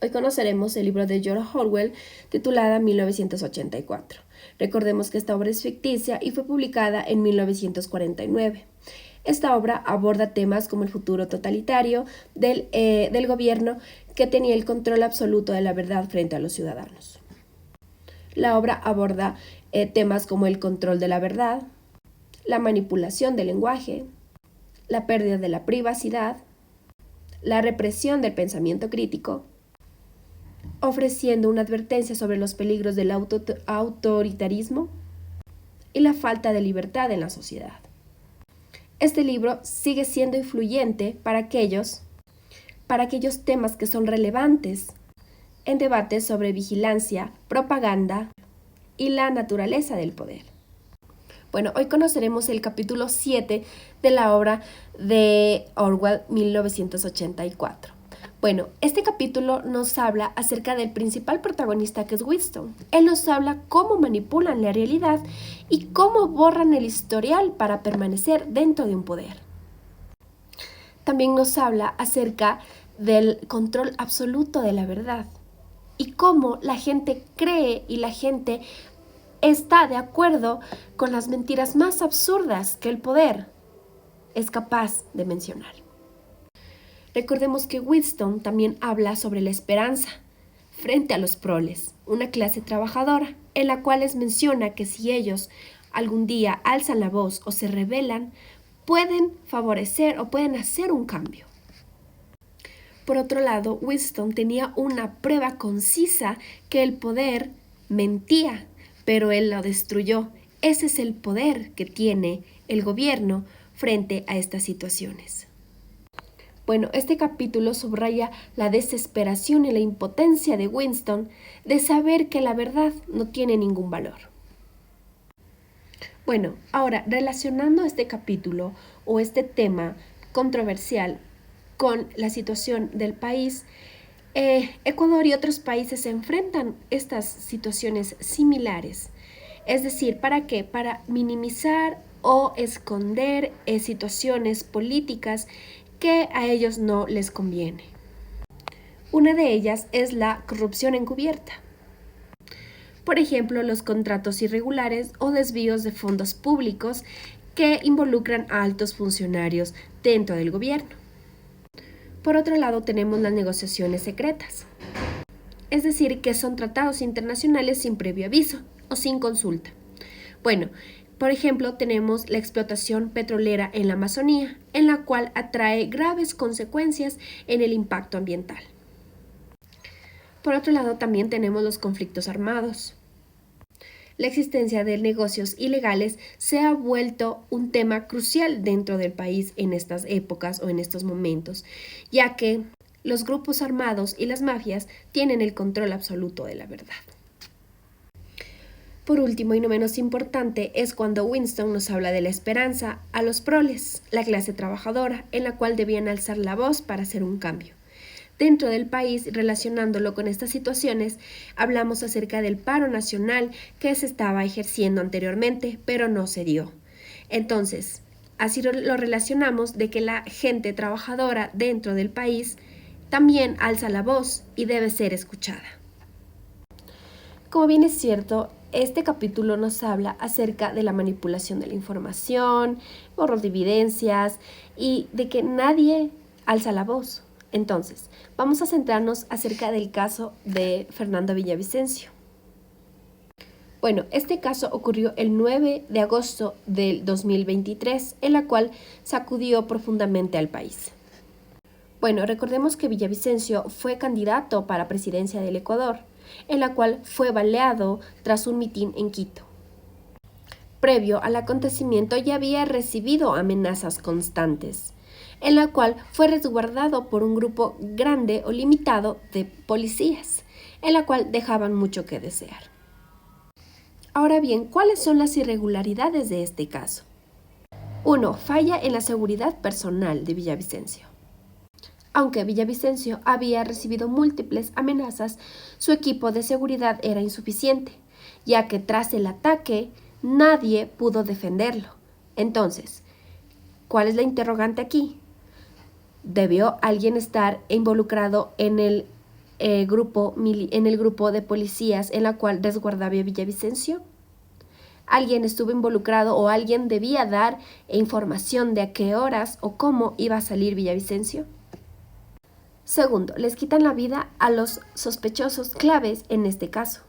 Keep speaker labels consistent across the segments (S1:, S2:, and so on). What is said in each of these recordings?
S1: Hoy conoceremos el libro de George Orwell titulada 1984. Recordemos que esta obra es ficticia y fue publicada en 1949. Esta obra aborda temas como el futuro totalitario del gobierno que tenía el control absoluto de la verdad frente a los ciudadanos. La obra aborda temas como el control de la verdad, la manipulación del lenguaje, la pérdida de la privacidad, la represión del pensamiento crítico, ofreciendo una advertencia sobre los peligros del autoritarismo y la falta de libertad en la sociedad. Este libro sigue siendo influyente para aquellos temas que son relevantes en debates sobre vigilancia, propaganda y la naturaleza del poder. Bueno, hoy conoceremos el capítulo 7 de la obra de Orwell 1984. Bueno, este capítulo nos habla acerca del principal protagonista, que es Winston. Él nos habla cómo manipulan la realidad y cómo borran el historial para permanecer dentro de un poder. También nos habla acerca del control absoluto de la verdad y cómo la gente cree y la gente está de acuerdo con las mentiras más absurdas que el poder es capaz de mencionar. Recordemos que Winston también habla sobre la esperanza frente a los proles, una clase trabajadora, en la cual les menciona que si ellos algún día alzan la voz o se rebelan, pueden favorecer o pueden hacer un cambio. Por otro lado, Winston tenía una prueba concisa que el poder mentía, pero él lo destruyó. Ese es el poder que tiene el gobierno frente a estas situaciones. Bueno, este capítulo subraya la desesperación y la impotencia de Winston de saber que la verdad no tiene ningún valor. Bueno, ahora relacionando este capítulo o este tema controversial con la situación del país, Ecuador y otros países se enfrentan estas situaciones similares. Es decir, ¿para qué? Para minimizar o esconder situaciones políticas que a ellos no les conviene. Una de ellas es la corrupción encubierta. Por ejemplo, los contratos irregulares o desvíos de fondos públicos que involucran a altos funcionarios dentro del gobierno. Por otro lado, tenemos las negociaciones secretas, es decir, que son tratados internacionales sin previo aviso o sin consulta. Bueno, por ejemplo, tenemos la explotación petrolera en la Amazonía, en la cual atrae graves consecuencias en el impacto ambiental. Por otro lado, también tenemos los conflictos armados. La existencia de negocios ilegales se ha vuelto un tema crucial dentro del país en estas épocas o en estos momentos, ya que los grupos armados y las mafias tienen el control absoluto de la verdad. Por último y no menos importante es cuando Winston nos habla de la esperanza a los proles, la clase trabajadora, en la cual debían alzar la voz para hacer un cambio. Dentro del país, relacionándolo con estas situaciones, hablamos acerca del paro nacional que se estaba ejerciendo anteriormente, pero no se dio. Entonces, así lo relacionamos de que la gente trabajadora dentro del país también alza la voz y debe ser escuchada. Como bien es cierto, este capítulo nos habla acerca de la manipulación de la información, borro de evidencias y de que nadie alza la voz. Entonces, vamos a centrarnos acerca del caso de Fernando Villavicencio. Bueno, este caso ocurrió el 9 de agosto del 2023, en la cual sacudió profundamente al país. Bueno, recordemos que Villavicencio fue candidato para presidencia del Ecuador, en la cual fue baleado tras un mitin en Quito. Previo al acontecimiento ya había recibido amenazas constantes, en la cual fue resguardado por un grupo grande o limitado de policías, en la cual dejaban mucho que desear. Ahora bien, ¿cuáles son las irregularidades de este caso? 1. Falla en la seguridad personal de Villavicencio. Aunque Villavicencio había recibido múltiples amenazas, su equipo de seguridad era insuficiente, ya que tras el ataque nadie pudo defenderlo. Entonces, ¿cuál es la interrogante aquí? ¿Debió alguien estar involucrado en el en el grupo de policías en la cual resguardaba Villavicencio? ¿Alguien estuvo involucrado o alguien debía dar información de a qué horas o cómo iba a salir Villavicencio? Segundo, les quitan la vida a los sospechosos claves en este caso.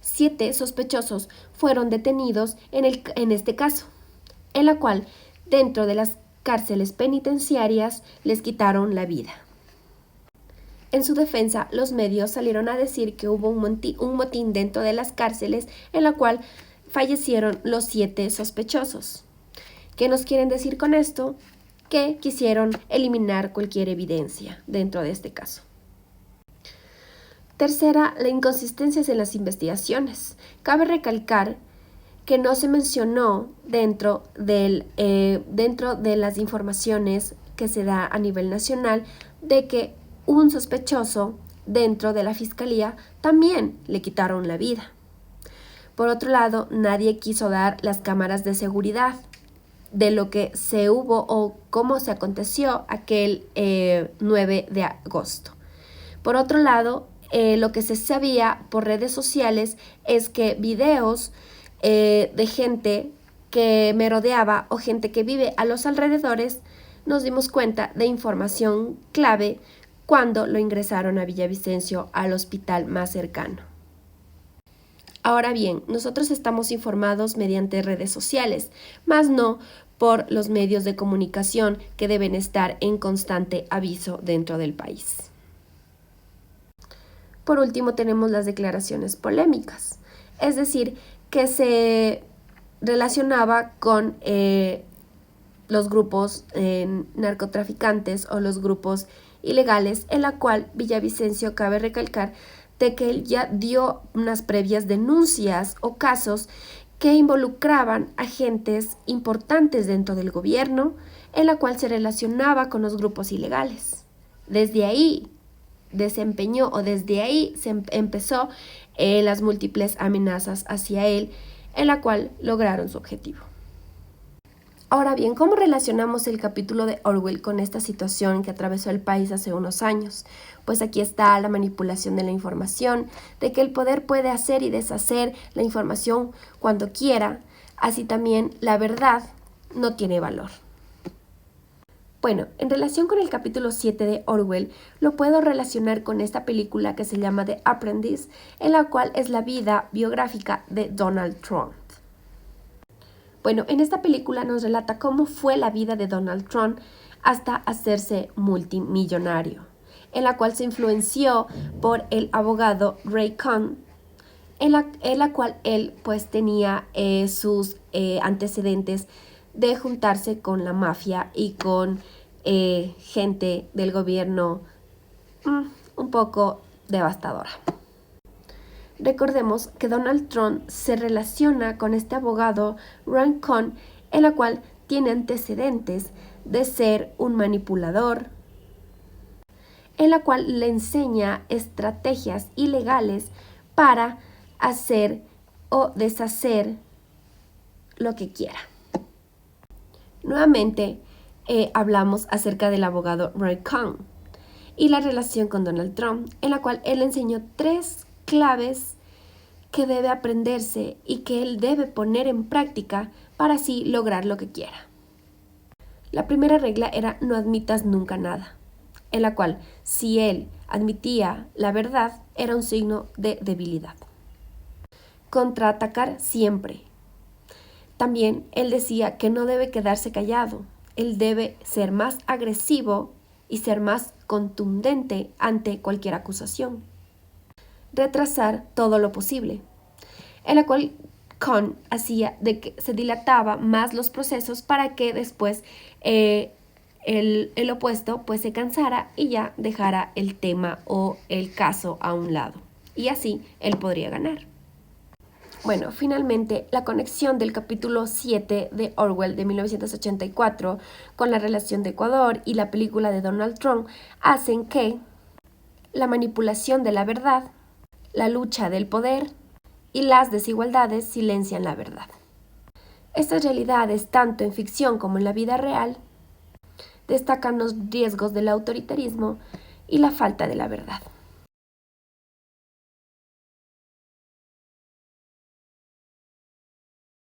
S1: 7 sospechosos fueron detenidos en este caso, en la cual dentro de las cárceles penitenciarias les quitaron la vida. En su defensa, los medios salieron a decir que hubo un motín dentro de las cárceles en la cual fallecieron los 7 sospechosos. ¿Qué nos quieren decir con esto? Que quisieron eliminar cualquier evidencia dentro de este caso. Tercera, la inconsistencia en las investigaciones. Cabe recalcar que no se mencionó dentro de las informaciones que se da a nivel nacional de que un sospechoso dentro de la fiscalía también le quitaron la vida. Por otro lado, nadie quiso dar las cámaras de seguridad de lo que se hubo o cómo se aconteció aquel 9 de agosto. Por otro lado, lo que se sabía por redes sociales es que videos de gente que merodeaba o gente que vive a los alrededores, nos dimos cuenta de información clave cuando lo ingresaron a Villavicencio al hospital más cercano. Ahora bien, nosotros estamos informados mediante redes sociales, más no por los medios de comunicación que deben estar en constante aviso dentro del país. Por último, tenemos las declaraciones polémicas, es decir, que se relacionaba con los grupos narcotraficantes o los grupos ilegales, en la cual Villavicencio cabe recalcar de que él ya dio unas previas denuncias o casos que involucraban agentes importantes dentro del gobierno, en la cual se relacionaba con los grupos ilegales. Desde ahí se empezó las múltiples amenazas hacia él, en la cual lograron su objetivo. Ahora bien, ¿cómo relacionamos el capítulo de Orwell con esta situación que atravesó el país hace unos años? Pues aquí está la manipulación de la información, de que el poder puede hacer y deshacer la información cuando quiera, así también la verdad no tiene valor. Bueno, en relación con el capítulo 7 de Orwell, lo puedo relacionar con esta película que se llama The Apprentice, en la cual es la vida biográfica de Donald Trump. Bueno, en esta película nos relata cómo fue la vida de Donald Trump hasta hacerse multimillonario, en la cual se influenció por el abogado Ray Cohn, en la cual él pues tenía sus antecedentes de juntarse con la mafia y con gente del gobierno un poco devastadora. Recordemos que Donald Trump se relaciona con este abogado Ray Cohn, en la cual tiene antecedentes de ser un manipulador, en la cual le enseña estrategias ilegales para hacer o deshacer lo que quiera. Nuevamente hablamos acerca del abogado Ray Cohn y la relación con Donald Trump, en la cual él enseñó 3 claves que debe aprenderse y que él debe poner en práctica para así lograr lo que quiera. La primera regla era no admitas nunca nada, en la cual si él admitía la verdad era un signo de debilidad. Contraatacar siempre. También él decía que no debe quedarse callado, él debe ser más agresivo y ser más contundente ante cualquier acusación. Retrasar todo lo posible, en la cual Cohn hacía de que se dilataba más los procesos para que después el opuesto pues se cansara y ya dejara el tema o el caso a un lado, y así él podría ganar. Bueno, finalmente, la conexión del capítulo 7 de Orwell de 1984 con la relación de Ecuador y la película de Donald Trump hacen que la manipulación de la verdad, la lucha del poder y las desigualdades silencian la verdad. Estas realidades, tanto en ficción como en la vida real, destacan los riesgos del autoritarismo y la falta de la verdad.